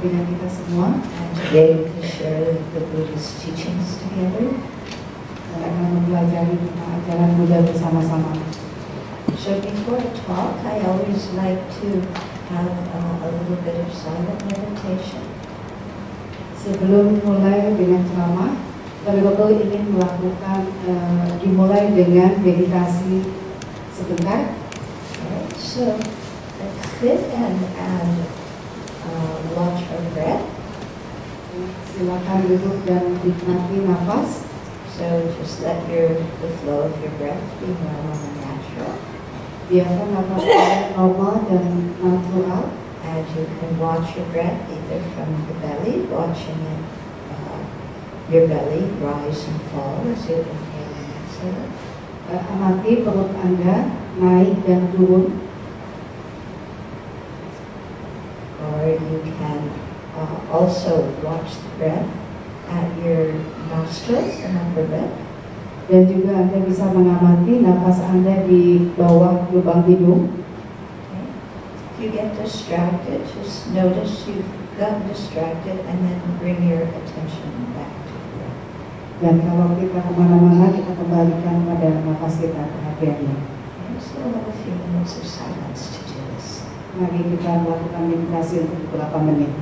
dengan kita semua. And to be able to share the Buddhist teachings together. Dan akan mempelajari tentang ajaran Buddha bersama-sama. So before a talk, I always like to have a little bit of silent meditation. Sebelum mulai dengan ceramah, Bapak ingin melakukan dimulai dengan meditasi sebentar. Okay, so let's sit and watch our breath. Silakan duduk dan nikmati nafas. So just let the flow of your breath be normal and natural. Biarkan nafas kalian normal dan natural. And you can watch your breath either from the belly, watching it, your belly rise and fall as you inhale and exhale. Amati perut Anda naik dan turun. Or you can also watch the breath at your nostrils and upper lip. Dan juga Anda bisa mengamati nafas Anda di bawah lubang hidung. Okay. If you get distracted, just notice you've gotten distracted and then bring your attention back to the breath. Dan kalau kita kemana-mana, kita kembalikan pada nafas kita, perhatiannya. Okay, so we'll have a few minutes of silence to do this. Mari kita melakukan meditasi untuk beberapa menit.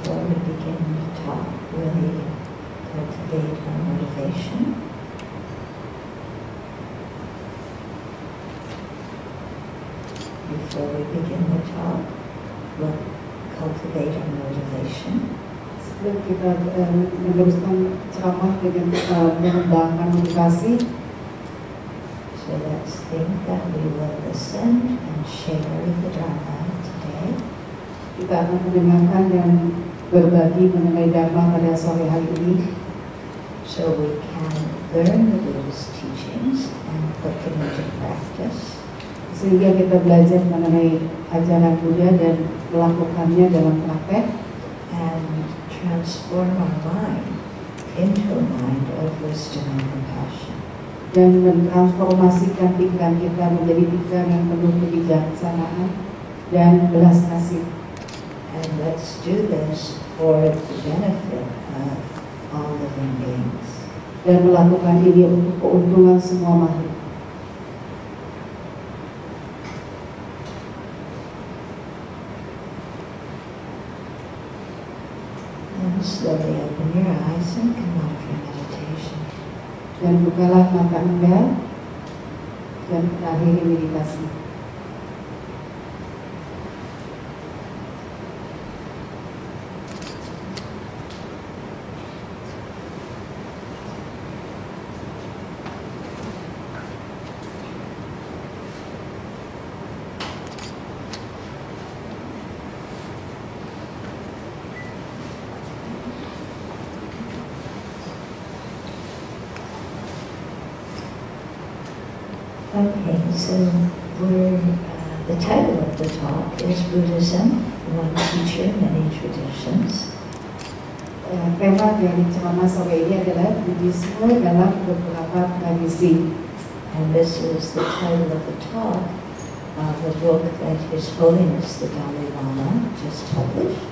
before we begin the talk, will we cultivate our motivation? Before we begin the talk, we'll cultivate our motivation. Sebelum kita meneruskan ceramah dengan mengembangkan motivasi, so let's think that we will listen and share the Dharma today. Kita akan mendengarkan dan berbagi mengenai Dharma pada sore hari ini, so we can learn the Buddha's teachings and put them into practice. Sehingga kita belajar mengenai ajaran Buddha dan melakukannya dalam praktek, and transform our mind into a mind of wisdom and compassion. Dan mentransformasikan pikiran kita menjadi pikiran yang penuh kebijaksanaan dan belas kasih. And let's do this for the benefit of all living beings. Dan melakukan ini untuk keuntungan semua makhluk. And slowly open your eyes and come out of your meditation. Dan bukalah mata Anda dan kita akhiri meditasi. Okay, so the title of the talk is Buddhism, One Teacher, Many Traditions. Tema dari ceramah sore ini adalah Buddhisme dalam beberapa tradisi. And this is the title of the talk of the book that His Holiness the Dalai Lama just published.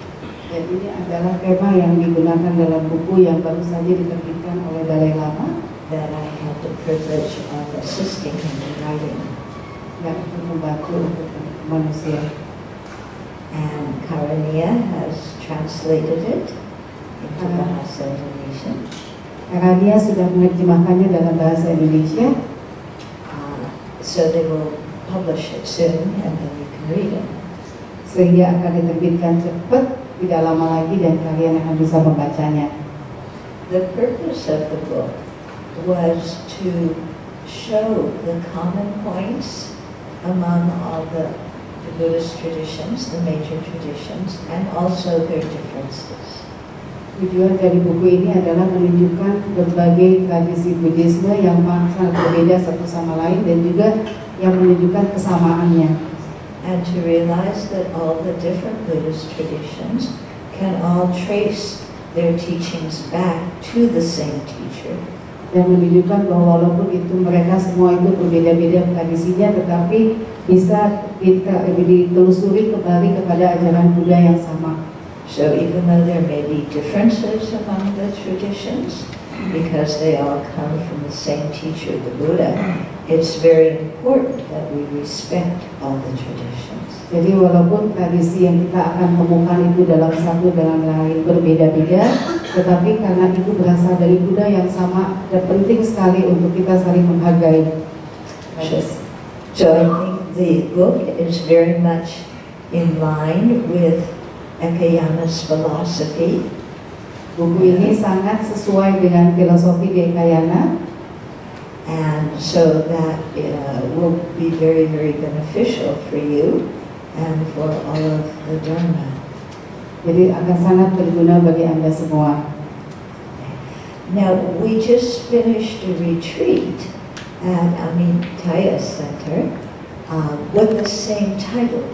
Dan ini adalah tema yang digunakan dalam buku yang baru saja diterbitkan oleh Dalai Lama, that I had the privilege of assisting him in writing. Yang membantu untuk manusia. And Karania has translated it into bahasa Indonesia. Karania sudah menerjemahkannya dalam bahasa Indonesia. So they will publish it soon and then you can read it. Sehingga akan diterbitkan cepat, tidak lama lagi dan kalian akan bisa membacanya. The purpose of the book was to show the common points among all the Buddhist traditions, the major traditions, and also their differences. Tujuan dari buku ini adalah menunjukkan berbagai tradisi Buddhisme yang sangat berbeda satu sama lain dan juga yang menunjukkan kesamaannya. And to realize that all the different Buddhist traditions can all trace their teachings back to the same teacher. Dan menunjukkan bahwa walaupun itu mereka semua itu berbeda-beda tradisinya, tetapi bisa ditelusuri kembali kepada ajaran Buddha yang sama. So even though there may be differences among the traditions, because they all come from the same teacher, the Buddha, it's very important that we respect all the traditions. Jadi walaupun tradisi yang kita akan temukan itu dalam satu dengan lain berbeda-beda, tetapi karena itu berasal dari Buddha yang sama, dan penting sekali untuk kita saling menghargai. So I think the book is very much in line with Ekayana's philosophy. Buku ini sangat sesuai dengan filosofi di Ekayana, and so that will be very, very beneficial for you and for all of the Dharma. Jadi akan sangat berguna bagi Anda semua. Now, we just finished a retreat at Amitaya Center with the same title,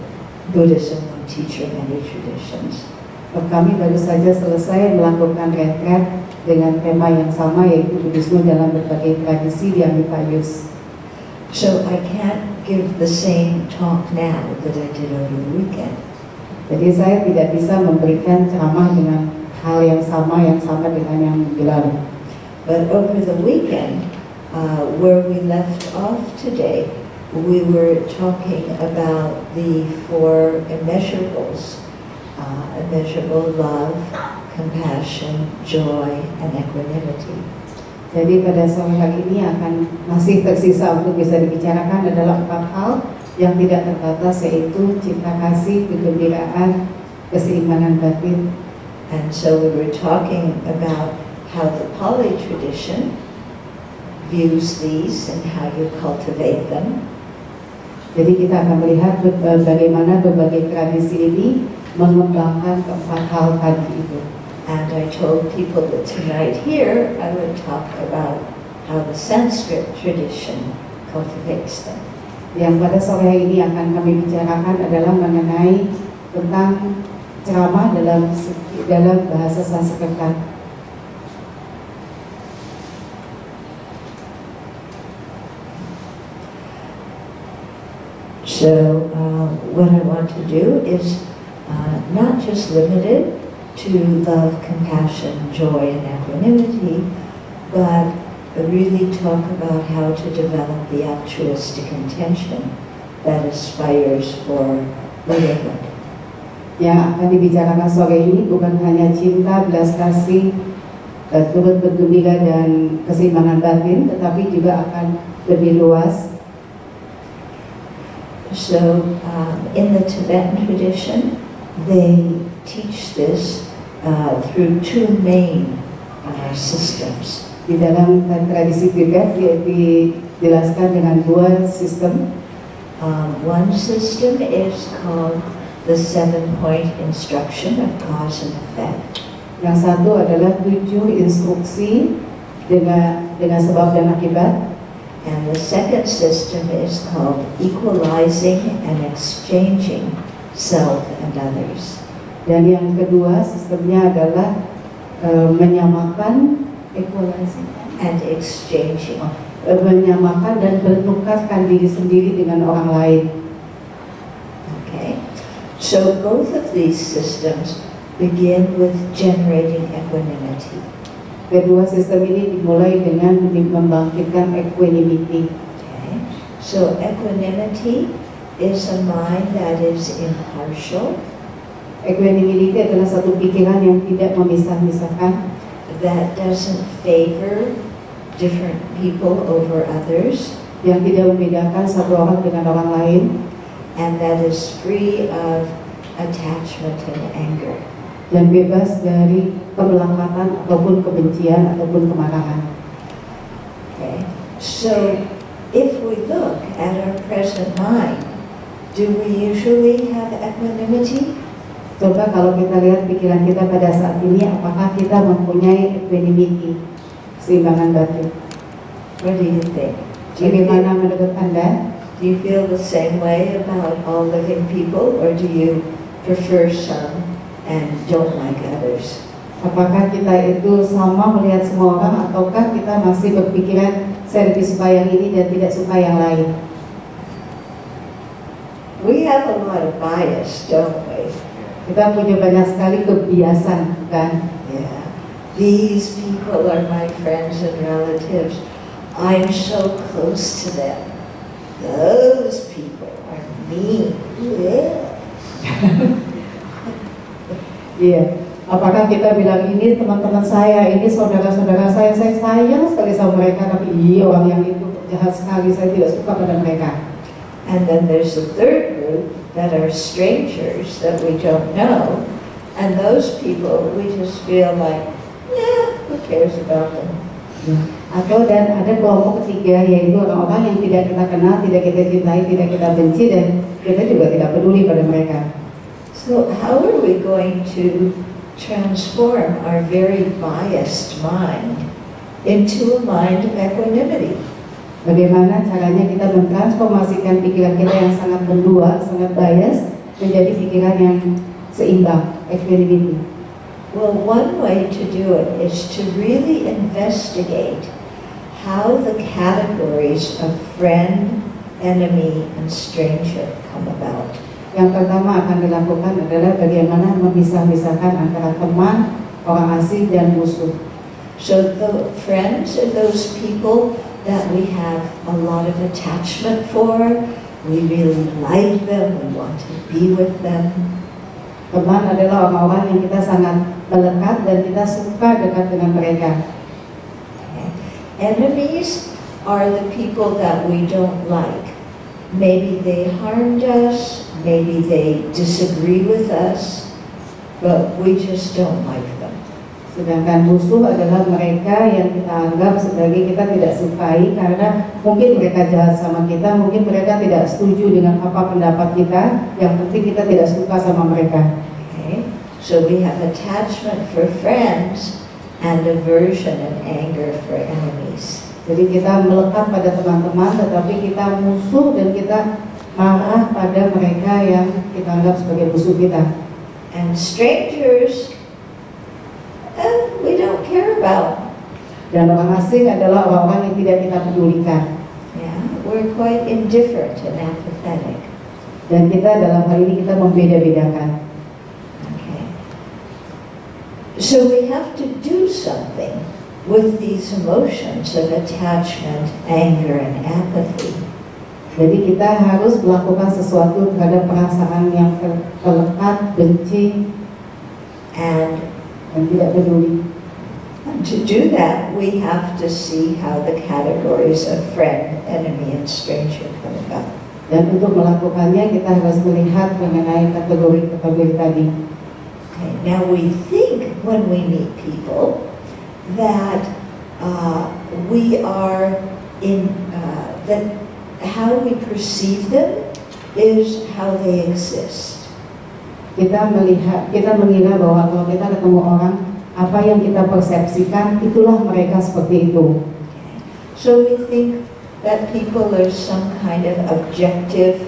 Buddhism, One Teacher, Many Traditions. Kami baru saja selesai melakukan retret dengan tema yang sama, yaitu Buddhisme dalam berbagai tradisi di Amitayus. So I can't give the same talk now that I did over the weekend. Jadi saya tidak bisa memberikan ceramah dengan hal yang sama dengan yang minggu lalu. But over the weekend, where we left off today, we were talking about the four immeasurables immeasurable love, compassion, joy, and equanimity. Jadi pada sore hari ini akan masih tersisa untuk bisa dibicarakan adalah 4 hal yang tidak terbatas, yaitu cinta kasih, kegembiraan, keseimbangan batin. And so we were talking about how the Pali tradition views these and how you cultivate them. Jadi kita akan melihat bagaimana berbagai tradisi ini mengembangkan keempat hal tadi itu. And I told people that tonight here I would talk about how the Sanskrit tradition cultivates them. Yang pada sore hari ini akan kami bicarakan adalah mengenai tentang ceramah dalam bahasa Sanskerta. So what I want to do is not just limited to love, compassion, joy, and equanimity, but really talk about how to develop the altruistic intention that aspires for Buddhahood. Yang akan dibicarakan sore ini bukan hanya cinta, belas kasih, turut bergembira dan keseimbangan batin, tetapi juga akan lebih luas. So in the Tibetan tradition, they teach this through 2 main systems. Di dalam tradisi Tibet dijelaskan dengan 2 sistem. One system is called the 7-point instruction of cause and effect. Yang satu adalah 7 instruksi dengan sebab dan akibat. And the second system is called equalizing and exchanging self and others. Dan yang kedua sistemnya adalah menyamakan, equalizing and exchanging. Menyamakan dan bertukarkan diri sendiri dengan orang lain. Okay, so both of these systems begin with generating equanimity. Kedua sistem ini dimulai dengan membangkitkan equanimity. Okay, so equanimity is a mind that is impartial. Equanimity adalah satu pikiran yang tidak memisah-misahkan, that doesn't favor different people over others, yang tidak membedakan satu orang dengan orang lain, and that is free of attachment and anger. Dan bebas dari kemelekatan ataupun kebencian ataupun kemarahan. Okay, so if we look at our present mind, do we usually have equanimity? Coba kalau kita lihat pikiran kita pada saat ini, apakah kita mempunyai equanimity, keseimbangan batin? What do you think? Bagaimana menurut Anda? Do you feel the same way about all living people, or do you prefer some and don't like others? Apakah kita itu sama melihat semua orang, ataukah kita masih berpikiran saya lebih suka yang ini dan tidak suka yang lain? We have a lot of bias, don't we? Kita punya banyak sekali kebiasaan, kan? Yeah. These people are my friends and relatives. I'm so close to them. Those people are mean. Yeah. Iya. Apakah kita bilang ini teman-teman saya, ini saudara-saudara saya sayang sekali sama mereka, tapi iya orang yang itu jahat sekali, saya tidak suka pada mereka. And then there's a third group that are strangers that we don't know, and those people we just feel like, yeah, who cares about them? Atau dan ada kelompok ketiga, yaitu orang-orang yang tidak kita kenal, tidak kita cintai, tidak kita benci, dan kita juga tidak peduli pada mereka. So how are we going to transform our very biased mind into a mind of equanimity? Bagaimana caranya kita mentransformasikan pikiran kita yang sangat mendua, sangat bias, menjadi pikiran yang seimbang, equanimity? Well, one way to do it is to really investigate how the categories of friend, enemy, and stranger come about. Yang pertama akan dilakukan adalah bagaimana memisah-misahkan antara teman, orang asing, dan musuh. So the friends are those people that we have a lot of attachment for, we really like them, we want to be with them. Teman adalah orang-orang yang kita sangat melekat dan kita suka dekat dengan mereka. Enemies are the people that we don't like. Maybe they harmed us, maybe they disagree with us, but we just don't like them. Sedangkan musuh adalah mereka yang kita anggap sebagai kita tidak sukai karena mungkin mereka jahat sama kita, mungkin mereka tidak setuju dengan apa pendapat kita, yang penting kita tidak suka sama mereka. Okay? So we have attachment for friends and aversion and anger for enemies. Jadi kita melekat pada teman-teman, tetapi kita musuh dan kita marah pada mereka yang kita anggap sebagai musuh kita. And strangers, we don't care about. Dan orang asing adalah orang-orang yang tidak kita pedulikan. Yeah, we're quite indifferent and apathetic. Dan kita dalam hal ini kita membeda-bedakan. Okay. So we have to do something with these emotions of attachment, anger, and apathy. Jadi kita harus melakukan sesuatu terhadap perasaan yang terlekat, benci, And tidak peduli. to do that, we have to see how the categories of friend, enemy, and stranger come about. Dan untuk melakukannya kita harus melihat mengenai kategori-kategori tadi. Okay. Now we think when we meet people that we are in, that how we perceive them is how they exist. Kita mengira bahwa kalau kita ketemu orang, apa yang kita persepsikan itulah mereka seperti itu. So we think that people are some kind of objective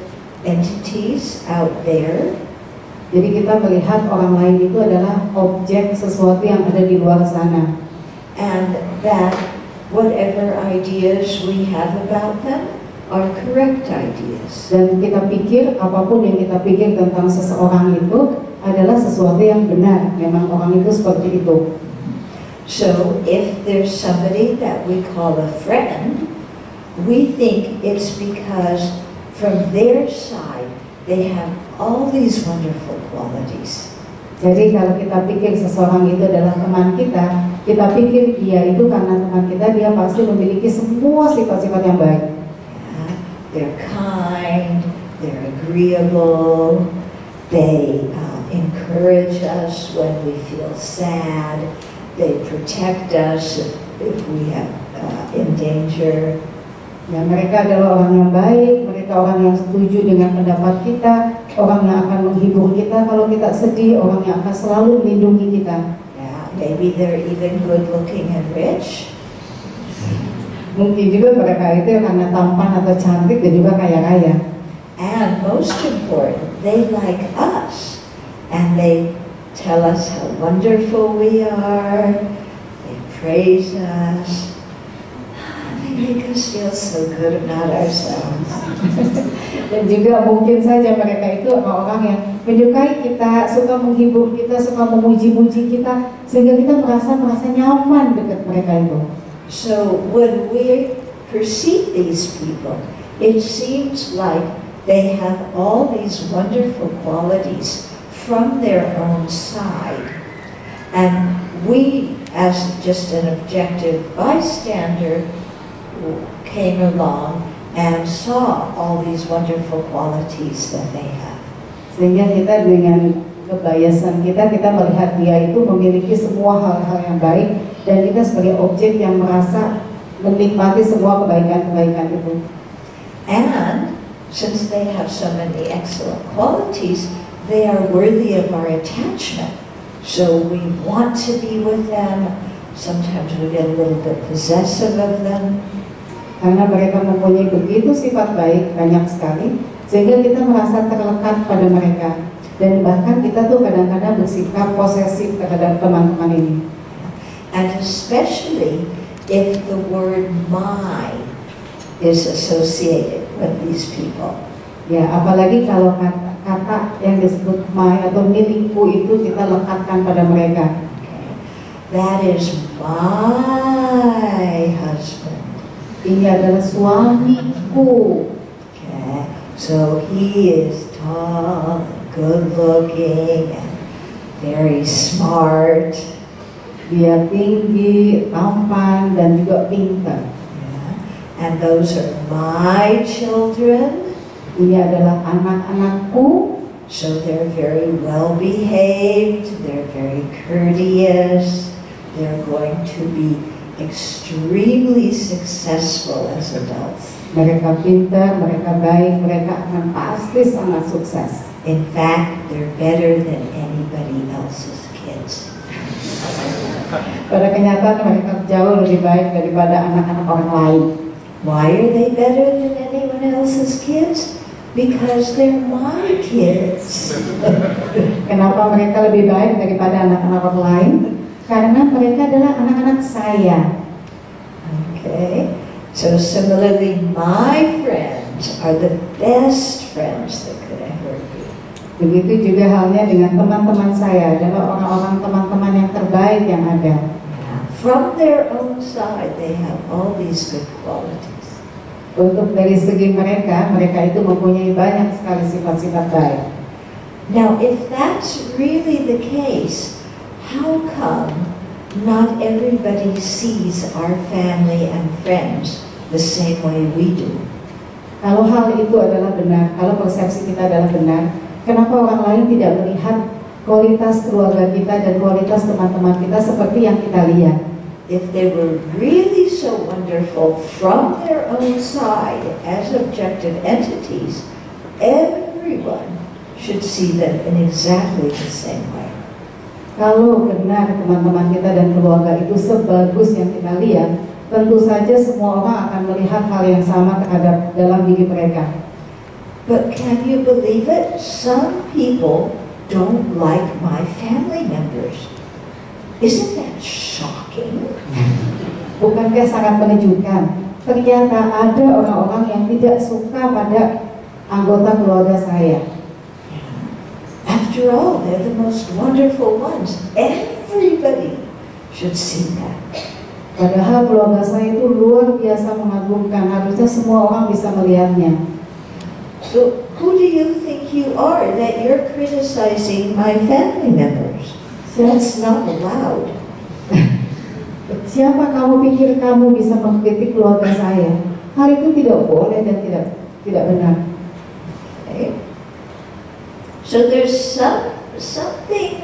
entities out there. Jadi kita melihat orang lain itu adalah objek sesuatu yang ada di luar sana. And that whatever ideas we have about them are correct ideas. Dan kita pikir apapun yang kita pikir tentang seseorang itu adalah sesuatu yang benar. Memang orang itu seperti itu. So if there's somebody that we call a friend, we think it's because from their side they have all these wonderful qualities. Jadi kalau kita pikir seseorang itu adalah teman kita pikir dia itu karena teman kita, dia pasti memiliki semua sifat-sifat yang baik. Yeah, they're kind, they're agreeable, they encourage us when we feel sad, they protect us if we have in danger. Ya, mereka adalah orang yang baik, mereka orang yang setuju dengan pendapat kita, orang yang akan menghibur kita kalau kita sedih, orang yang akan selalu melindungi kita. Yeah, maybe they're even good looking and rich. Mungkin juga mereka itu karena tampan atau cantik dan juga kaya-kaya. And most important, they like us. And they tell us how wonderful we are, they praise us. They make us feel so good about ourselves. Dan juga mungkin saja mereka itu orang-orang yang menyukai kita, suka menghibur kita, suka memuji-muji kita, sehingga kita merasa nyaman dekat mereka itu. So when we perceive these people, it seems like they have all these wonderful qualities from their own side. And we, as just an objective bystander, came along and saw all these wonderful qualities that they have. Sehingga kita dengan kebiasaan kita melihat dia itu memiliki semua hal-hal yang baik, dan kita sebagai objek yang merasa menikmati semua kebaikan-kebaikan itu. And since they have so many excellent qualities, they are worthy of our attachment. So we want to be with them. Sometimes we get a little bit possessive of them. Karena mereka mempunyai begitu sifat baik, banyak sekali, sehingga kita merasa terlekat pada mereka. Dan bahkan kita tuh kadang-kadang bersikap posesif terhadap teman-teman ini. And especially if the word my is associated with these people. Ya, apalagi kalau kata yang disebut my atau milikku itu kita lekatkan pada mereka. Okay. That is my husband. Ini adalah suamiku. Okay. So he is tall, good looking, and very smart. Dia tinggi, tampan, dan juga pintar. Yeah. And those are my children. Ini adalah anak-anakku. So they're very well behaved, they're very courteous, they're going to be extremely successful as adults. Mereka pintar, mereka baik, mereka akan pasti sangat sukses. In fact, they're better than anybody else's kids. Pada kenyataan mereka jauh lebih baik daripada anak-anak orang lain. Why are they better than anyone else's kids? Because they're my kids. Kenapa mereka lebih baik daripada anak-anak orang lain? Karena mereka adalah anak-anak saya. Okay. So similarly, my friends are the best friends that could ever be. Begitu juga halnya dengan teman-teman saya, adalah orang-orang teman-teman yang terbaik yang ada. From their own side, they have all these good qualities. Untuk dari segi mereka, mereka itu mempunyai banyak sekali sifat-sifat baik. Now, if that's really the case, how come not everybody sees our family and friends the same way we do? Kalau hal itu adalah benar, kalau persepsi kita adalah benar, kenapa orang lain tidak melihat kualitas keluarga kita dan kualitas teman-teman kita seperti yang kita lihat? If they were really so wonderful from their own side as objective entities, everyone should see them in exactly the same way. Kalau benar teman-teman kita dan keluarga itu sebagus yang kita lihat, tentu saja semua orang akan melihat hal yang sama terhadap dalam diri mereka. But can you believe it? Some people don't like my family members. Isn't that shocking? Bukankah sangat menunjukkan? Ternyata ada orang-orang yang tidak suka pada anggota keluarga saya. After all, they're the most wonderful ones. Everybody should see that. Padahal keluarga saya itu luar biasa mengagumkan. Harusnya semua orang bisa melihatnya. So, who do you think you are that you're criticizing my family members? That's not allowed. Siapa kamu pikir kamu bisa mengkritik keluarga saya? Hal itu tidak boleh dan tidak benar. Okay. So there's something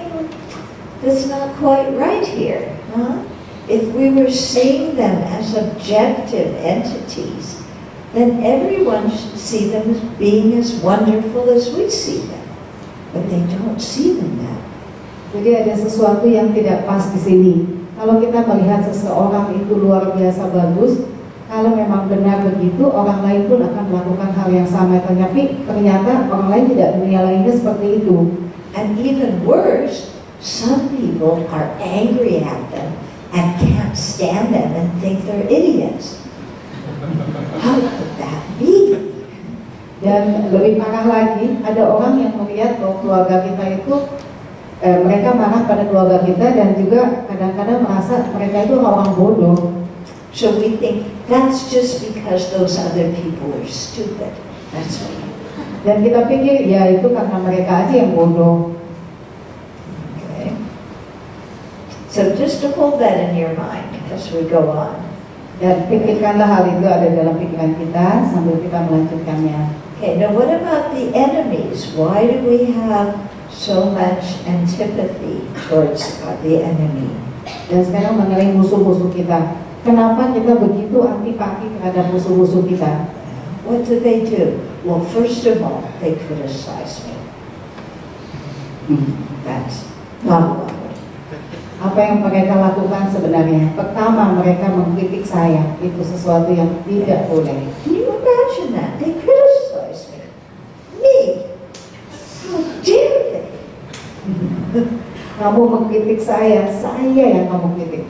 that's not quite right here, huh? If we were seeing them as objective entities, then everyone should see them as being as wonderful as we see them. But they don't see them that. Jadi ada sesuatu yang tidak pas di sini. Kalau kita melihat seseorang itu luar biasa bagus, kalau memang benar begitu, orang lain pun akan melakukan hal yang sama. Tapi ternyata orang lain tidak menilainya seperti itu. And even worse, some people are angry at them and can't stand them and think they're idiots. How could that be? Dan lebih parah lagi, ada orang yang melihat bahwa keluarga kita itu mereka marah pada keluarga kita dan juga kadang-kadang merasa mereka itu orang bodoh. So we think that's just because those other people are stupid. That's why. Dan kita pikir ya itu karena mereka aja yang bodoh. Okay. So just to hold that in your mind as we go on. Dan pikirkanlah hal itu ada dalam pikiran kita sambil kita melanjutkannya. Okay, now what about the enemies? Why do we have so much antipathy towards the enemy? Dan sekarang mengenai musuh-musuh kita. Kenapa kita begitu antipati terhadap musuh-musuh kita? What do they do? Well, first of all, they criticize me. That's not allowed. Apa yang mereka lakukan sebenarnya? Pertama, mereka mengkritik saya. Itu sesuatu yang tidak boleh. Can you imagine that? They criticize me. Me? How dare they? Kamu mengkritik saya yang kamu kritik.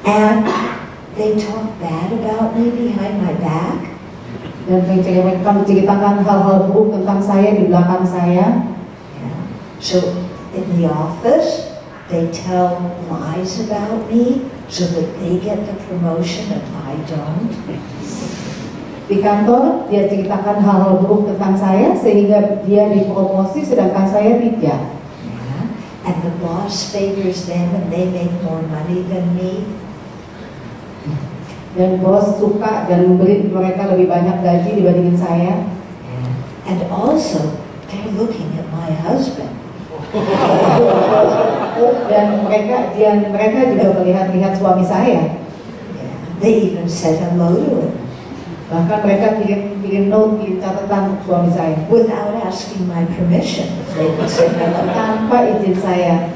And they talk bad about me behind my back. Dan mereka menceritakan hal-hal buruk tentang saya di belakang saya. Yeah. So in the office, they tell lies about me so that they get the promotion and I don't. Di kantor dia ceritakan hal-hal buruk tentang saya sehingga dia dipromosi sedangkan saya tidak. Yeah. And the boss favors them and they make more money than me. Dan bos suka dan memberi mereka lebih banyak gaji dibandingin saya. And also they're looking at my husband. Dan mereka juga melihat-lihat suami saya. Yeah. They even said hello to him. Bahkan mereka bikin note, bikin catatan untuk suami saya. Without asking my permission, if they could say hello. Tanpa izin saya.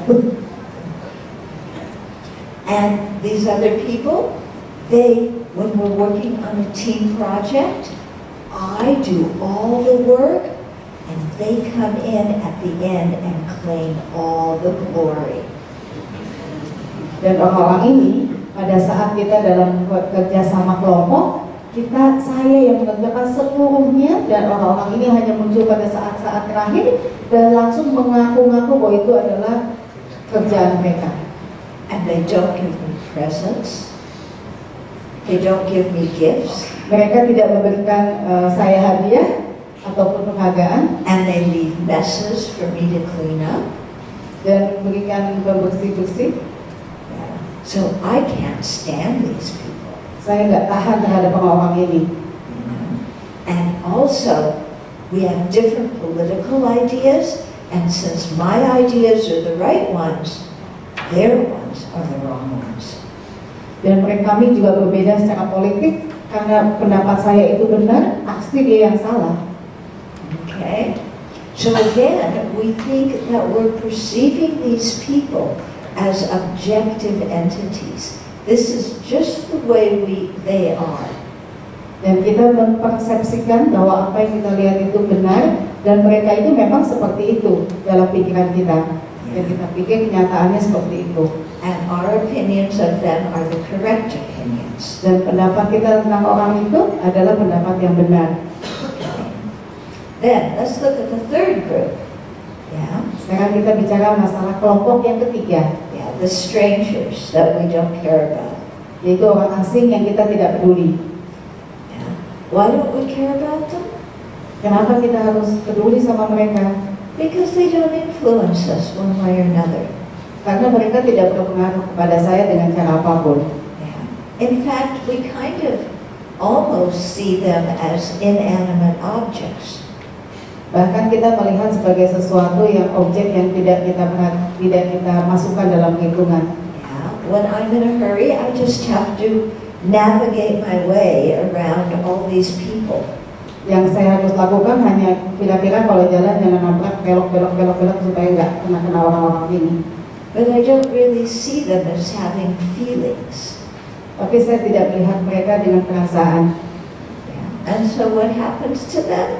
And these other people, when we're working on a team project, I do all the work and they come in at the end and claim all the glory. Dan orang-orang ini, pada saat kita dalam kerja sama kelompok, saya yang mengerjakan seluruhnya dan orang-orang ini hanya muncul pada saat-saat terakhir dan langsung mengaku-ngaku bahwa itu adalah kerjaan mereka. And they don't give me presents. They don't give me gifts. Mereka tidak memberikan saya hadiah ataupun penghargaan. And they leave messes for me to clean up. Dan memberikan bersih-bersih. Yeah. So I can't stand these people. Saya nggak tahan terhadap orang-orang ini. And also, we have different political ideas, and since my ideas are the right ones, their ones are the wrong ones. Dan kami juga berbeda secara politik, karena pendapat saya itu benar, pasti dia yang salah. Okay? So again, we think that we're perceiving these people as objective entities. This is just the way they are. Dan kita mempersepsikan bahwa apa yang kita lihat itu benar dan mereka itu memang seperti itu dalam pikiran kita. Dan kita pikir kenyataannya seperti itu. And our opinions of them are the correct opinions. Dan pendapat kita tentang orang itu adalah pendapat yang benar. Then let's look at the third group. Yeah. Sekarang kita bicara masalah kelompok yang ketiga. The strangers that we don't care about. Yaitu orang asing yang kita tidak peduli. Yeah. Why don't we care about them? Kenapa kita harus peduli sama mereka? Because they don't influence us one way or another. Karena mereka tidak berpengaruh kepada saya dengan cara apapun. Yeah. In fact, we kind of almost see them as inanimate objects. Bahkan kita melihat sebagai sesuatu yang objek yang tidak kita masukkan dalam hitungan. Yeah. When I'm in a hurry, I just have to navigate my way around all these people. Yang saya harus lakukan hanya kira-kira kalau jalan jangan nabrak belok supaya nggak kena orang-orang ini. But I don't really see them as having feelings. Tapi saya tidak melihat mereka dengan perasaan. Yeah. And so what happens to them?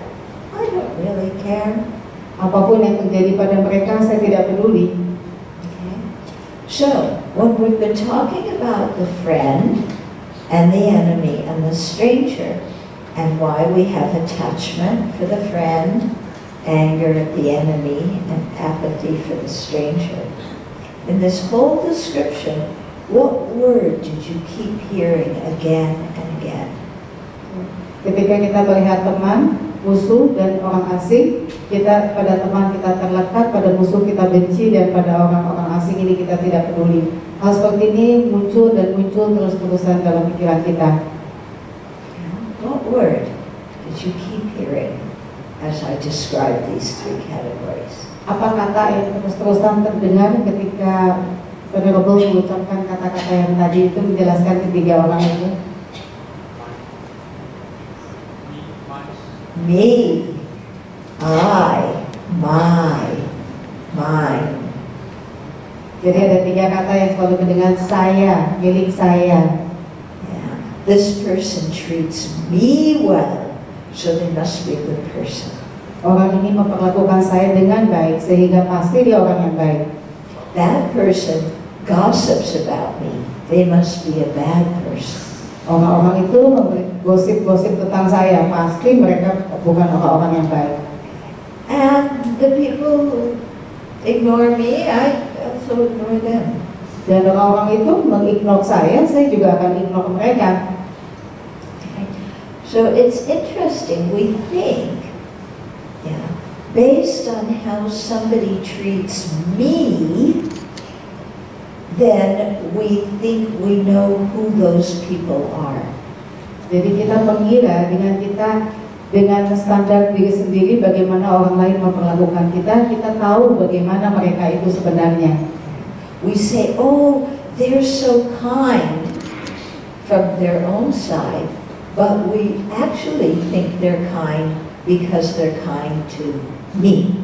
I don't really care. Apapun yang terjadi pada mereka, saya tidak peduli. Okay. So, when we've been talking about the friend and the enemy and the stranger, and why we have attachment for the friend, anger at the enemy, and apathy for the stranger. In this whole description, what word did you keep hearing again and again? Ketika kita melihat teman, musuh, dan orang asing, pada teman kita terlekat, pada musuh kita benci, dan pada orang-orang asing ini kita tidak peduli. Hal seperti ini muncul terus-terusan dalam pikiran kita. What word did you keep hearing as I describe these three categories? Apa kata yang terus-terusan terdengar ketika Venerable mengucapkan kata-kata yang tadi itu menjelaskan ketiga orang itu? Me, I, my, mine. Jadi ada tiga kata yang selalu mendengar, saya, milik saya. Yeah. This person treats me well, so they must be a good person. Orang ini memperlakukan saya dengan baik, sehingga pasti dia orang yang baik. That person gossips about me, they must be a bad person. Orang-orang itu gosip-gosip tentang saya, pasti mereka bukan orang-orang yang baik. And the people who ignore me, I also ignore them. Dan orang-orang itu mengignore saya juga akan ignore mereka. Okay. So it's interesting, we think, yeah, based on how somebody treats me, then we think we know who those people are. Jadi kita mengira dengan standar diri sendiri bagaimana orang lain memperlakukan kita, kita tahu bagaimana mereka itu sebenarnya. We say, oh, they're so kind from their own side, but we actually think they're kind because they're kind to me.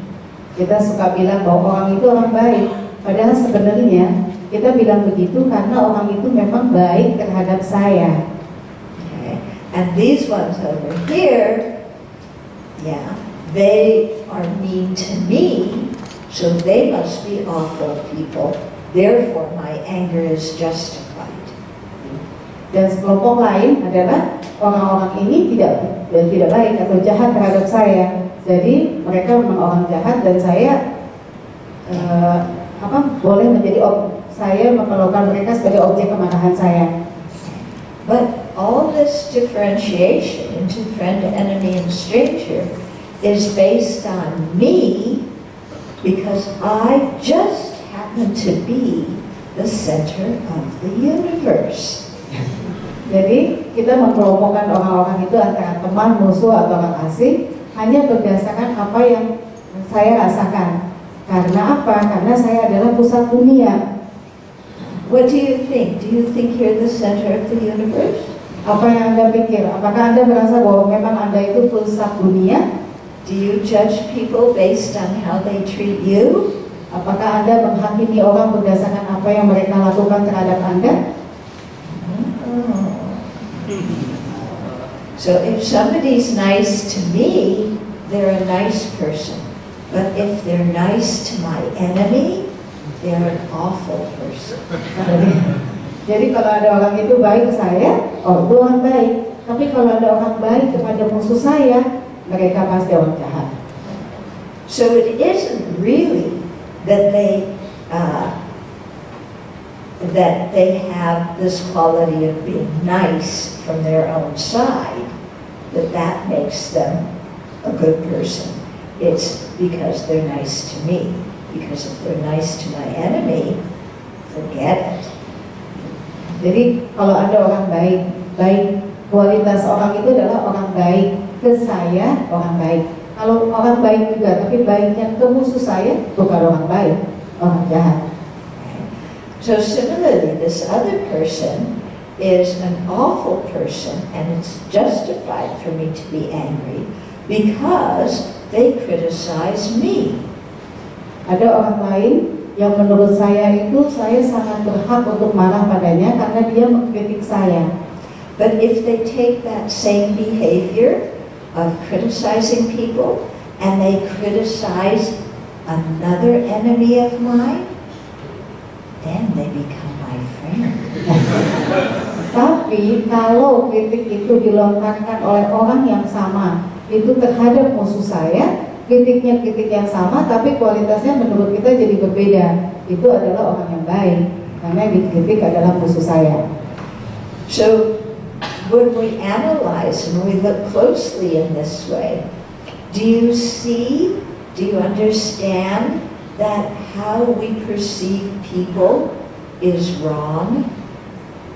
Kita suka bilang bahwa orang itu orang baik, padahal sebenarnya kita bilang begitu karena orang itu memang baik terhadap saya. Okay. And these ones over here, yeah, they are mean to me, so they must be awful people. Therefore, my anger is justified. Dan sekelompok lain adalah orang-orang ini tidak baik atau jahat terhadap saya. Jadi mereka memang orang jahat dan saya boleh menjadi saya memperlakukan mereka sebagai objek kemarahan saya. But all this differentiation into friend, enemy, and stranger is based on me because I just happen to be the center of the universe. Jadi kita mengelompokkan orang-orang itu antara teman, musuh, atau orang asing hanya berdasarkan apa yang saya rasakan. Karena apa? Karena saya adalah pusat dunia. What do you think? Do you think you're the center of the universe? Apa yang Anda pikir? Apakah Anda merasa bahwa memang Anda itu pusat dunia? Do you judge people based on how they treat you? Apakah Anda menghakimi orang berdasarkan apa yang mereka lakukan terhadap Anda? So if somebody's nice to me, they're a nice person. But if they're nice to my enemy, they're an awful person. Jadi kalau ada orang itu baik ke saya, oh itu orang baik. Tapi kalau ada orang baik kepada musuh saya, mereka pasti orang jahat. So it isn't really that they have this quality of being nice from their own side, that makes them a good person. It's because they're nice to me. Because if they're nice to my enemy, forget it. Jadi kalau ada orang baik, kualitas orang itu adalah orang baik ke saya, orang baik. Kalau orang baik juga, tapi baiknya ke musuh saya, bukan orang baik, orang jahat. So similarly, this other person is an awful person, and it's justified for me to be angry because they criticize me. Ada orang lain yang menurut saya itu saya sangat berhak untuk marah padanya karena dia mengkritik saya. But if they take that same behavior of criticizing people and they criticize another enemy of mine, then they become my friend. Tapi kalau kritik itu dilontarkan oleh orang yang sama, itu terhadap musuh saya, kritiknya kritik yang sama, tapi kualitasnya menurut kita jadi berbeda. Itu adalah orang yang baik, karena yang dikritik adalah musuh saya. So when we analyze and we look closely in this way, do you understand that how we perceive people is wrong?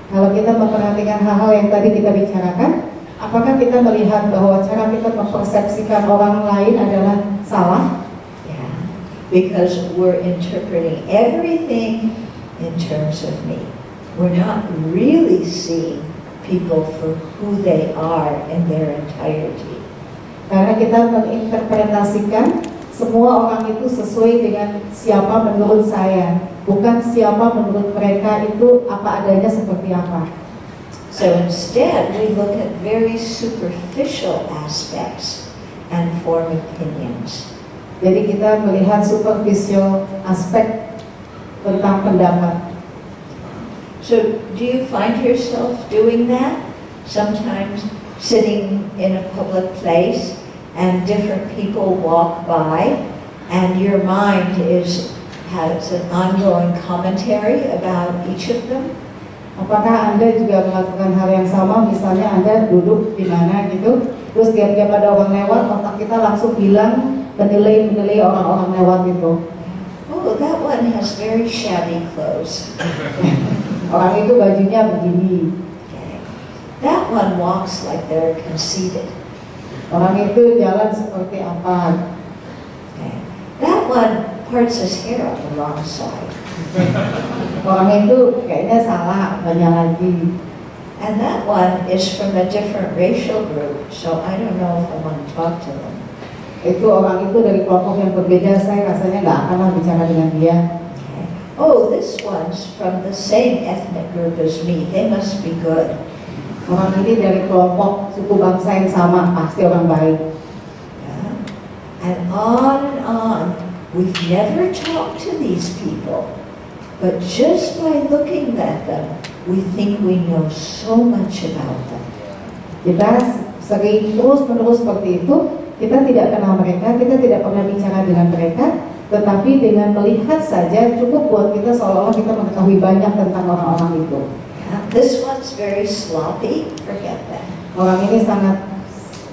Kalau kita memperhatikan hal-hal yang tadi kita bicarakan, apakah kita melihat bahwa cara kita mempersepsikan orang lain adalah salah? Yeah, because we're interpreting everything in terms of me. We're not really seeing people for who they are in their entirety. Karena kita menginterpretasikan semua orang itu sesuai dengan siapa menurut saya, bukan siapa menurut mereka itu apa adanya seperti apa. So instead, we look at very superficial aspects and form opinions. Jadi kita melihat superficial aspek tentang pendapat. So do you find yourself doing that? Sometimes sitting in a public place and different people walk by and your mind has an ongoing commentary about each of them? Apakah Anda juga melakukan hal yang sama? Misalnya Anda duduk di mana gitu, terus tiap-tiap ada orang lewat, otak kita langsung bilang menilai orang-orang lewat itu. Oh, that one has very shabby clothes. Orang itu bajunya begini. Okay. That one walks like they're conceited. Orang itu jalan seperti apa? Okay. That one parts his hair on the wrong side. Orang itu kayaknya salah, banyak lagi. And that one is from a different racial group, so I don't know if I want to talk to them. Itu orang itu dari kelompok yang berbeda, saya rasanya nggak akanlah bicara dengan dia. Okay. Oh, this one's from the same ethnic group as me. They must be good. Orang ini dari kelompok suku bangsa yang sama, pasti orang baik. Yeah. And on. We've never talked to these people, but just by looking at them, we think we know so much about them. Kita sering terus-menerus seperti itu. Kita tidak kenal mereka, kita tidak pernah bicara dengan mereka, tetapi dengan melihat saja cukup buat kita seolah-olah kita mengetahui banyak tentang orang-orang itu. Yeah. This one's very sloppy. Forget that. Orang ini sangat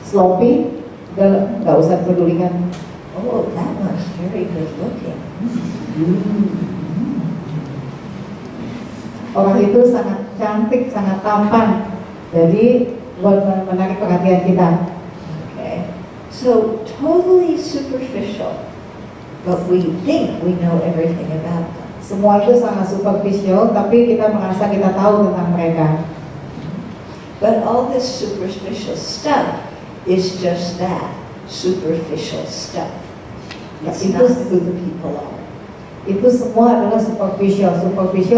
sloppy, nggak usah pedulikan. Oh, that one's very good looking. Orang itu sangat cantik, sangat tampan, jadi menarik perhatian kita. Okay, so totally superficial, but we think we know everything about them. Semua itu sangat superficial, tapi kita merasa kita tahu tentang mereka. But all this superficial stuff is just that, superficial stuff. It's not who the people are. Itu semua adalah superficial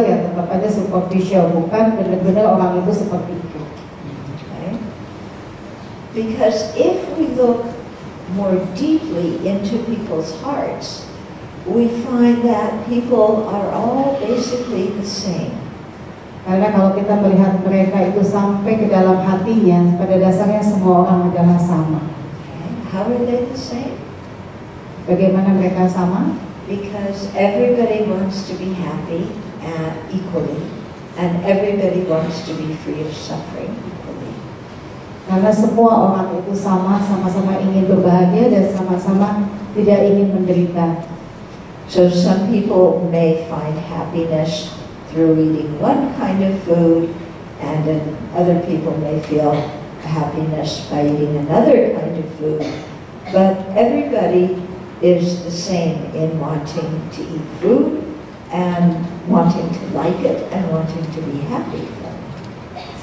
yang tetap aja superficial, bukan benar-benar orang itu seperti itu. Okay? Because if we look more deeply into people's hearts, we find that people are all basically the same. Karena kalau kita melihat mereka itu sampai ke dalam hatinya, pada dasarnya semua orang adalah sama. Okay? How are they the same? Bagaimana mereka sama? Because everybody wants to be happy equally, and everybody wants to be free of suffering equally. Karena semua orang itu sama-sama ingin berbahagia dan sama-sama tidak ingin menderita. So some people may find happiness through eating one kind of food, and then other people may feel happiness by eating another kind of food. But everybody is the same in wanting to eat food and wanting to like it and wanting to be happy from it.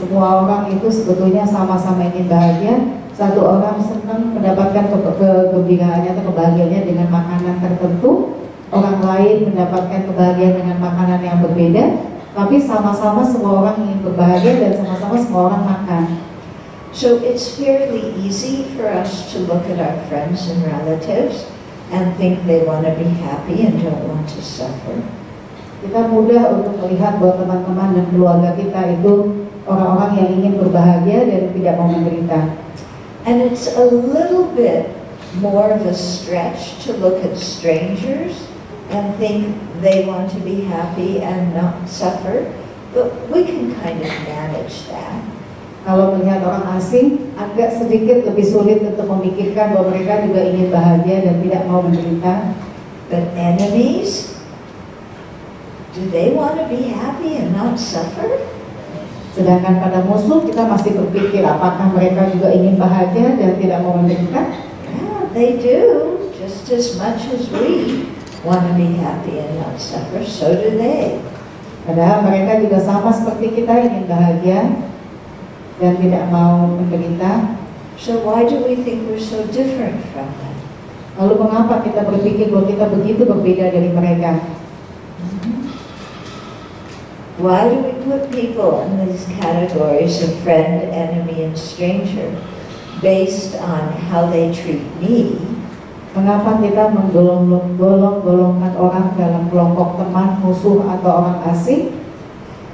Semua orang itu sebetulnya sama-sama ingin bahagia. Satu orang senang mendapatkan kegembiraannya atau kebahagiaannya dengan makanan tertentu, orang lain mendapatkan kebahagiaan dengan makanan yang berbeda, tapi sama-sama semua orang ingin berbahagia dan sama-sama semua orang makan. So it's fairly easy for us to look at our friends and relatives and think they want to be happy and don't want to suffer. Kita mudah untuk melihat bahwa teman-teman dan keluarga kita itu orang-orang yang ingin berbahagia dan tidak mau menderita. And it's a little bit more of a stretch to look at strangers and think they want to be happy and not suffer, but we can kind of manage that. Kalau melihat orang asing, agak sedikit lebih sulit untuk memikirkan bahwa mereka juga ingin bahagia dan tidak mau menderita. But enemies, do they want to be happy and not suffer? Sedangkan pada musuh kita masih berpikir apakah mereka juga ingin bahagia dan tidak mau menderita? Yeah, they do. Just as much as we want to be happy and not suffer, so do they. Padahal mereka juga sama seperti kita ingin bahagia dan tidak mau menderita. So why do we think we're so different from them? Lalu mengapa kita berpikir bahwa kita begitu berbeda dari mereka? Why do we put people in these categories of friend, enemy, and stranger based on how they treat me? Mengapa kita menggolong-golongkan orang dalam kelompok teman, musuh, atau orang asing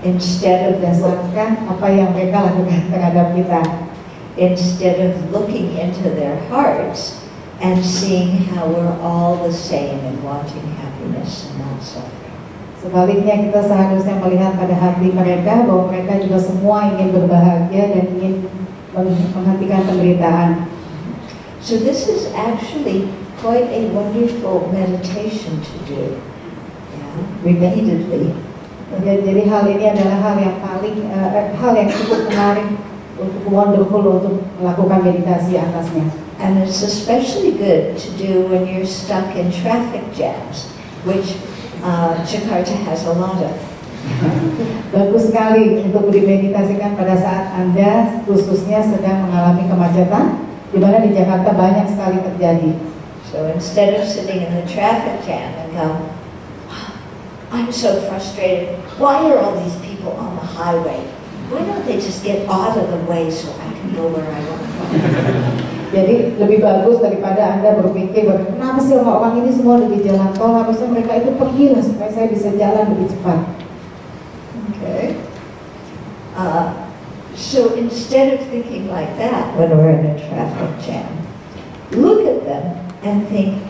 instead of berdasarkan apa yang mereka lakukan terhadap kita? Instead of looking into their hearts and seeing how we're all the same and wanting happiness and not suffering. Sebaliknya kita seharusnya melihat pada hati mereka bahwa mereka juga semua ingin berbahagia dan ingin menghentikan penderitaan. So this is actually quite a wonderful meditation to do, repeatedly. Jadi hal ini adalah hal yang paling hal yang cukup menarik, untuk wonderful untuk melakukan meditasi atasnya. And it's especially good to do when you're stuck in traffic jams, which Jakarta has a lot of. Bagus sekali untuk dimeditasikan pada saat Anda khususnya sedang mengalami kemacetan, di mana di Jakarta banyak sekali terjadi. So instead of sitting in the traffic jam and go, I'm so frustrated, why are all these people on the highway? Why don't they just get out of the way so I can go where I want to go? Jadi lebih bagus daripada Anda berpikir, kenapa sih orang-orang ini semua ada di jalan tol, harusnya mereka itu pergilah supaya saya bisa jalan lebih cepat. Okay. So instead of thinking like that when we're in a traffic jam, look at them and think,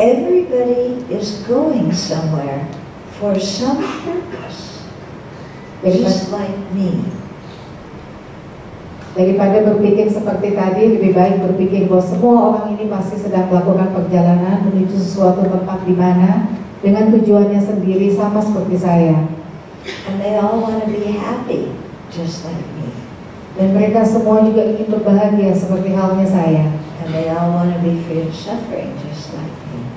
everybody is going somewhere for some purpose, just like me. Daripada berpikir seperti tadi, lebih baik berpikir bahwa semua orang ini pasti sedang melakukan perjalanan menuju sesuatu tempat di mana dengan tujuannya sendiri sama seperti saya. And they all want to be happy, just like me. Dan mereka semua juga ingin berbahagia seperti halnya saya. And they all want to be free of suffering, just like me.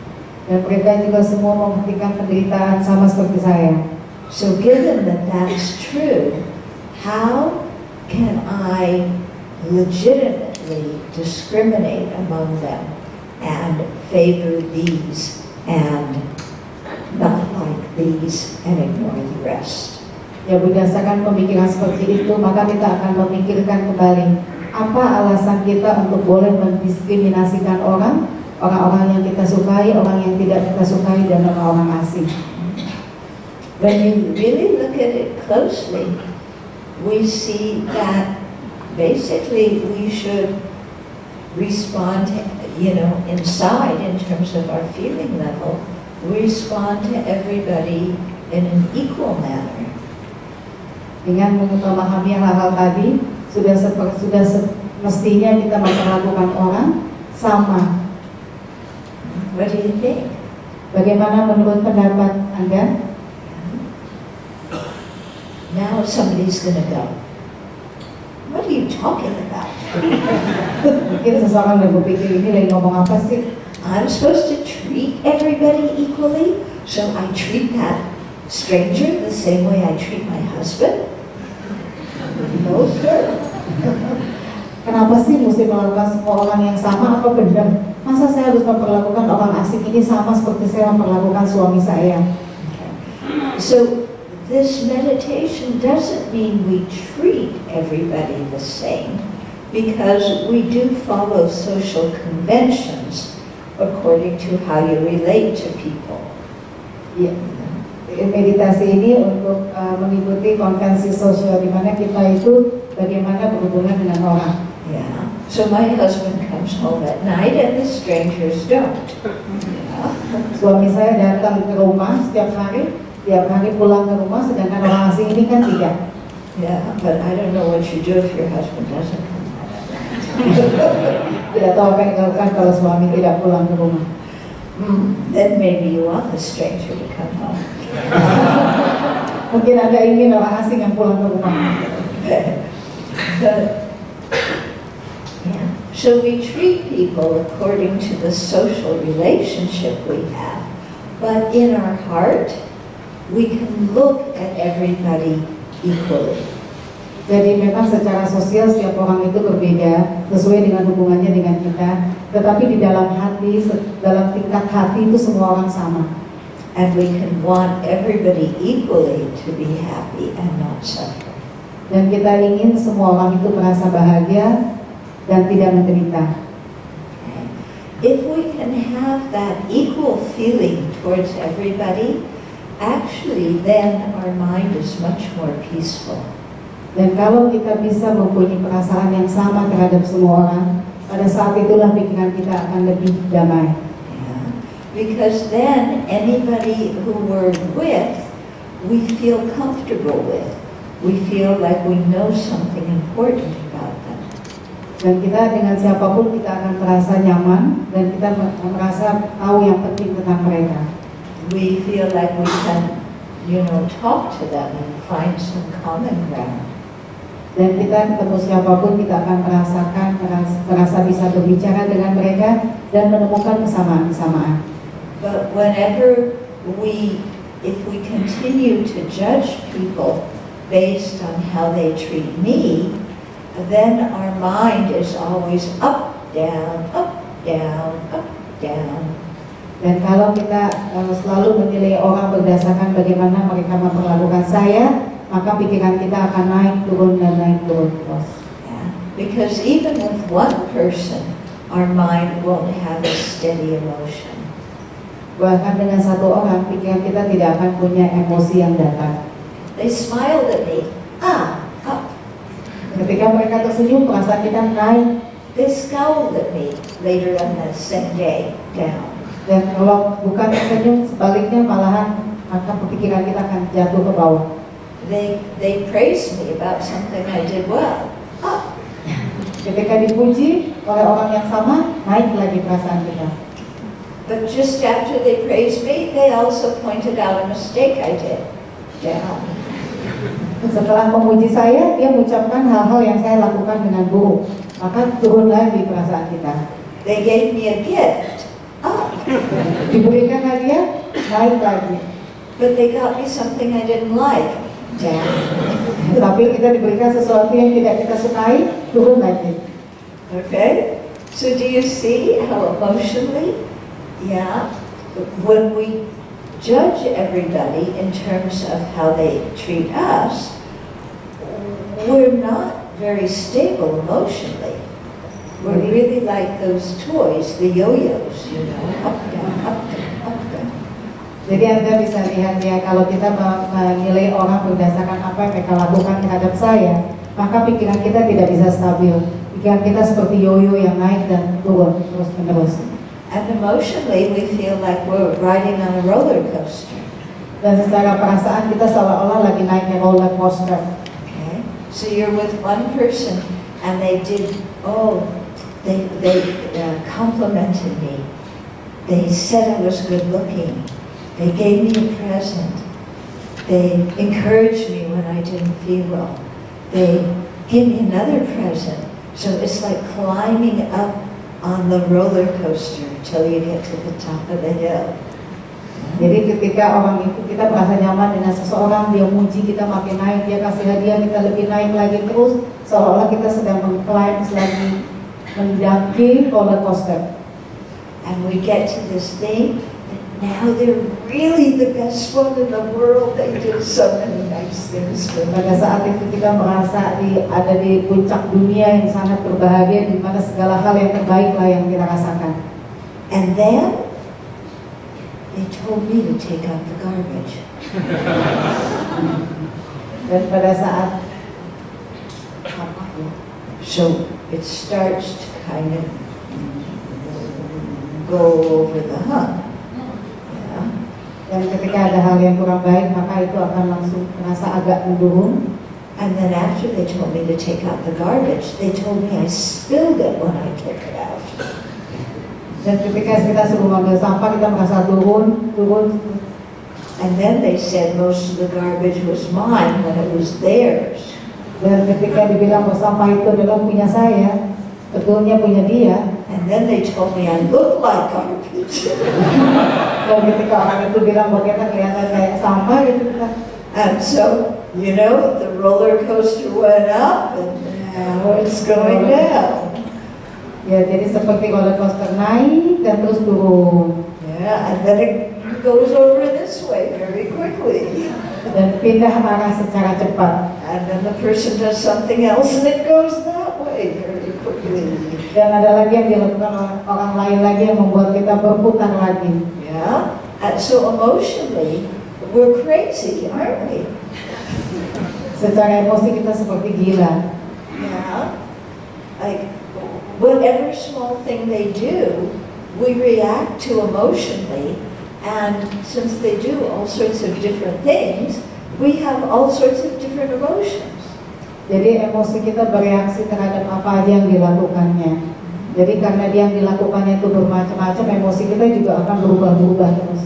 Dan mereka juga semua menghentikan penderitaan sama seperti saya. So given that that's true, how can I legitimately discriminate among them and favor these and not like these and ignore the rest? Ya, berdasarkan pemikiran seperti itu, maka kita akan memikirkan kembali apa alasan kita untuk boleh mendiskriminasikan orang-orang yang kita sukai, orang yang tidak kita sukai, dan orang-orang asing. When you really look at it closely, we see that basically we should respond, inside in terms of our feeling level, respond to everybody in an equal manner. Dengan memahami hal-hal tadi, sudah mestinya kita memperlakukan orang sama. What do you think? Bagaimana menurut pendapat Anda? Now somebody's going to go, what are you talking about? Mungkin seseorang yang berpikir, ini lagi ngomong apa sih? I'm supposed to treat everybody equally, so I treat that stranger the same way I treat my husband? No, sir. Kenapa sih mesti melakukan semua orang yang sama? Apa benar? Masa saya harus memperlakukan orang asing ini sama seperti saya memperlakukan suami saya? So this meditation doesn't mean we treat everybody the same, because we do follow social conventions according to how you relate to people. Ya, meditasi ini untuk mengikuti konvensi sosial di mana kita itu bagaimana berhubungan dengan orang. Yeah. So my husband comes home at night and the strangers don't. Yeah. Suami saya datang ke rumah setiap hari pulang ke rumah, sedangkan orang asing ini kan tidak. Yeah, but I don't know what you do if your husband doesn't come home. Tidak tahu apa yang dilakukan kalau suami tidak pulang ke rumah. Then maybe you want the stranger to come home. Mungkin Anda ingin orang asing yang pulang ke rumah. But, yeah. So we treat people according to the social relationship we have, but in our heart, we can look at everybody equally. Jadi memang secara sosial setiap orang itu berbeda sesuai dengan hubungannya dengan kita, tetapi di dalam hati, dalam tingkat hati itu semua orang sama. And we can want everybody equally to be happy and not suffer. Dan kita ingin semua orang itu merasa bahagia dan tidak menderita. If we can have that equal feeling towards everybody, actually then our mind is much more peaceful. Dan kalau kita bisa mempunyai perasaan yang sama terhadap semua orang, pada saat itulah pikiran kita akan lebih damai. Yeah. Because then anybody who we're with we feel comfortable with. We feel like we know something important about them. Dan kita dengan siapapun kita akan merasa nyaman dan kita merasa tahu yang penting tentang mereka. We feel like we can, talk to them and find some common ground. Dan kita ketemu siapapun kita akan merasa bisa berbicara dengan mereka dan menemukan kesamaan-kesamaan. But if we continue to judge people based on how they treat me, then our mind is always up, down, up, down, up, down. Dan kalau kita selalu menilai orang berdasarkan bagaimana mereka memperlakukan saya, maka pikiran kita akan naik turun terus. Yeah. Because even with one person, our mind won't have a steady emotion. Bahkan dengan satu orang, pikiran kita tidak akan punya emosi yang datar. They smiled at me. Up. Ketika mereka tersenyum, perasaan kita naik. They scowled at me later on that same day, down. Dan kalau bukan tersenyum, sebaliknya malahan maka pikiran kita akan jatuh ke bawah. They praised me about something I did well. Up. Ketika dipuji oleh orang yang sama, naik lagi perasaan kita. But just after they praised me, they also pointed out a mistake I did. Down. Setelah memuji saya, dia mengucapkan hal-hal yang saya lakukan dengan buruk. Maka turun lagi perasaan kita. They gave me a gift. Up. Diberikan hadiah, naik lagi. But they got me something I didn't like. Down. Tapi kita diberikan sesuatu yang tidak kita sukai, turun lagi. Okay? So do you see how emotionally, when we judge everybody in terms of how they treat us, we're not very stable emotionally. We're really like those toys, the yo-yos, up, down, up, down, up, down. Jadi Anda bisa lihat ya, kalau kita menilai orang berdasarkan apa yang mereka lakukan terhadap saya, maka pikiran kita tidak bisa stabil. Pikiran kita seperti yoyo yang naik dan turun terus menerus. And emotionally, we feel like we're riding on a roller coaster. Dan secara perasaan kita seolah-olah lagi naik roller coaster. Okay, so you're with one person, and they complimented me. They said I was good looking. They gave me a present. They encouraged me when I didn't feel well. They gave me another present. So it's like climbing up on the roller coaster till you get to the top of the hill. Jadi ketika orang itu kita merasa nyaman dengan seseorang, dia muji kita makin naik, dia kasih hadiah kita lebih naik lagi terus, seolah-olah kita sedang mengclimb lagi mendaki roller coaster. And we get to this thing. Now they're really the best one in the world. They did so many nice things for me. Pada saat itu kita merasa ada di puncak dunia yang sangat berbahagia, di mana segala hal yang terbaiklah yang kita rasakan. And then they told me to take out the garbage. Dan pada saat so it starts to kind of go over the hump. Dan ketika ada hal yang kurang baik, maka itu akan langsung merasa agak menurun. And then after they told me to take out the garbage, they told me I spilled it when I took it out. Dan ketika kita suruh ngambil sampah, kita merasa turun. And then they said most of the garbage was mine when it was theirs. Dan ketika dibilang bahwa sampah itu adalah punya saya, betulnya punya dia. And then they told me I look like garbage. Dan ketika orang itu bilang bahwa kita kelihatan kayak sampah gitu kan. And so, the roller coaster went up and now it's going down. Ya, jadi seperti roller coaster naik dan terus turun. Yeah, and then it goes over this way very quickly. Dan pindah arah secara cepat. And then the person does something else and it goes that way very quickly. Dan ada lagi yang dilakukan orang lain lagi yang membuat kita berputar lagi. Yeah, and so emotionally we're crazy, aren't we? Secara emosi kita seperti gila. Yeah, like whatever small thing they do, we react to emotionally, and since they do all sorts of different things, we have all sorts of different emotions. Jadi emosi kita bereaksi terhadap apa aja yang dilakukannya. Jadi karena dia yang dilakukannya itu bermacam-macam, emosi kita juga akan berubah-ubah terus.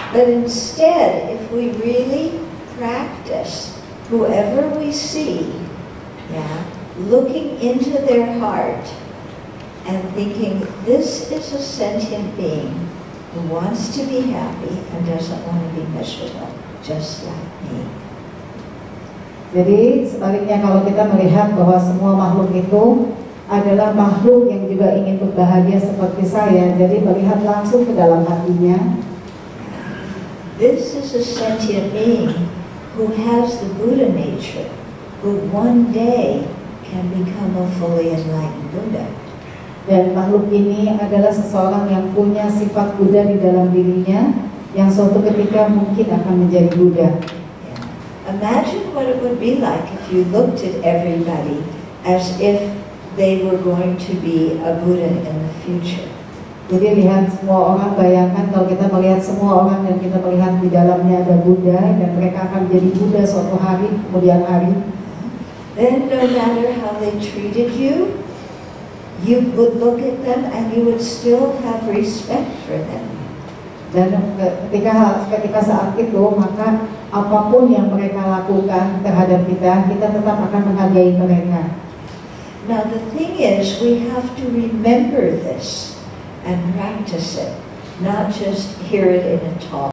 But instead, if we really practice whoever we see, looking into their heart and thinking, this is a sentient being who wants to be happy and doesn't want to be miserable, just like me. Jadi sebaliknya kalau kita melihat bahwa semua makhluk itu adalah makhluk yang juga ingin berbahagia seperti saya, jadi melihat langsung ke dalam hatinya. This is a sentient being who has the Buddha nature, who one day can become a fully enlightened Buddha. Dan makhluk ini adalah seseorang yang punya sifat Buddha di dalam dirinya, yang suatu ketika mungkin akan menjadi Buddha. Imagine what it would be like if you looked at everybody as if they were going to be a Buddha in the future. Jadi lihat semua orang, bayangkan kalau kita melihat semua orang dan kita melihat di dalamnya ada Buddha dan mereka akan menjadi Buddha suatu hari, kemudian hari. Then no matter how they treated you, you would look at them and you would still have respect for them. Dan ketika saat itu, maka apapun yang mereka lakukan terhadap kita, kita tetap akan menghargai mereka. Now the thing is, we have to remember this and practice it, not just hear it in a talk.